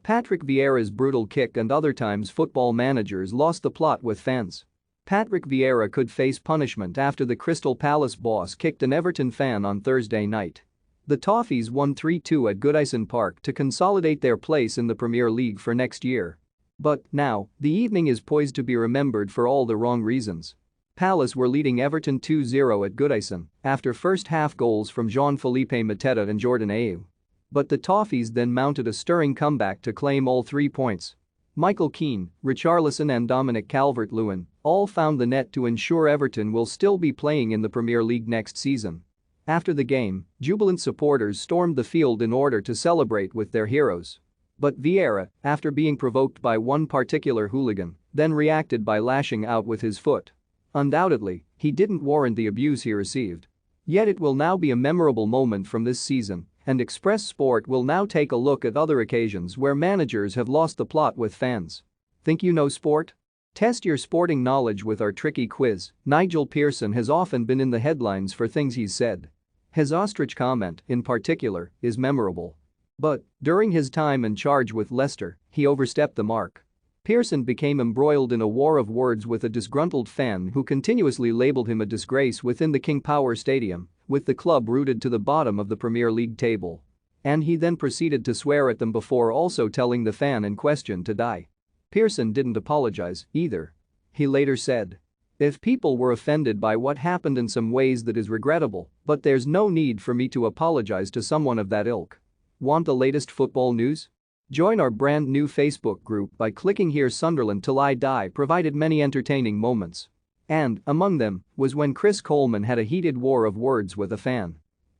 Patrick Vieira's brutal kick and other times football managers lost the plot with fans. Patrick Vieira could face punishment after the Crystal Palace boss kicked an Everton fan on Thursday night. The Toffees won 3-2 at Goodison Park to consolidate their place in the Premier League for next year. But now, the evening is poised to be remembered for all the wrong reasons. Palace were leading Everton 2-0 at Goodison after first-half goals from Jean-Philippe Mateta and Jordan Ayew. But the Toffees then mounted a stirring comeback to claim all 3 points. Michael Keane, Richarlison and Dominic Calvert-Lewin all found the net to ensure Everton will still be playing in the Premier League next season. After the game, jubilant supporters stormed the field in order to celebrate with their heroes. But Vieira, after being provoked by one particular hooligan, then reacted by lashing out with his foot. Undoubtedly, he didn't warrant the abuse he received. Yet it will now be a memorable moment from this season, and Express Sport will now take a look at other occasions where managers have lost the plot with fans. Think you know sport? Test your sporting knowledge with our tricky quiz. Nigel Pearson has often been in the headlines for things he's said. His ostrich comment, in particular, is memorable. But, during his time in charge with Leicester, he overstepped the mark. Pearson became embroiled in a war of words with a disgruntled fan who continuously labelled him a disgrace within the King Power Stadium, with the club rooted to the bottom of the Premier League table. And he then proceeded to swear at them before also telling the fan in question to die. Pearson didn't apologize, either. He later said, "If people were offended by what happened in some ways that is regrettable, but there's no need for me to apologize to someone of that ilk." Want the latest football news? Join our brand new Facebook group by clicking here. Sunderland Till I Die provided many entertaining moments. And, among them, was when Chris Coleman had a heated war of words with a fan.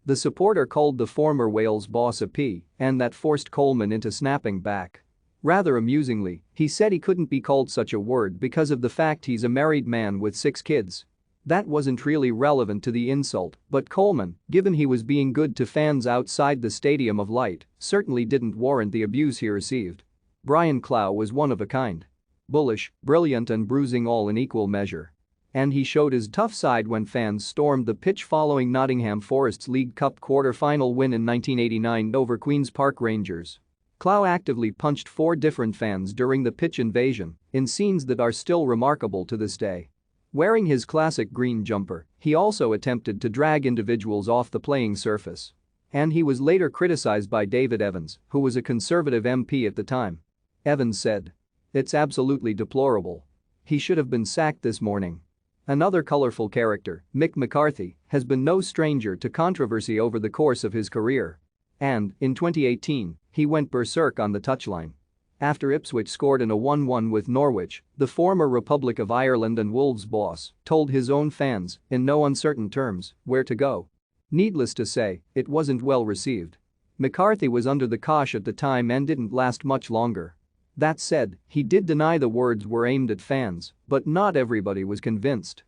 The supporter called the former Wales boss a P, and that forced Coleman into snapping back. Rather amusingly, he said he couldn't be called such a word because of the fact he's a married man with 6 kids. That wasn't really relevant to the insult, but Coleman, given he was being good to fans outside the Stadium of Light, certainly didn't warrant the abuse he received. Brian Clough was one of a kind. Bullish, brilliant and bruising all in equal measure. And he showed his tough side when fans stormed the pitch following Nottingham Forest's League Cup quarter-final win in 1989 over Queen's Park Rangers. Clough actively punched 4 different fans during the pitch invasion, in scenes that are still remarkable to this day. Wearing his classic green jumper, he also attempted to drag individuals off the playing surface. And he was later criticized by David Evans, who was a Conservative MP at the time. Evans said, "It's absolutely deplorable. He should have been sacked this morning." Another colorful character, Mick McCarthy, has been no stranger to controversy over the course of his career. And, in 2018, he went berserk on the touchline. After Ipswich scored in a 1-1 with Norwich, the former Republic of Ireland and Wolves boss told his own fans, in no uncertain terms, where to go. Needless to say, it wasn't well received. McCarthy was under the cosh at the time and didn't last much longer. That said, he did deny the words were aimed at fans, but not everybody was convinced.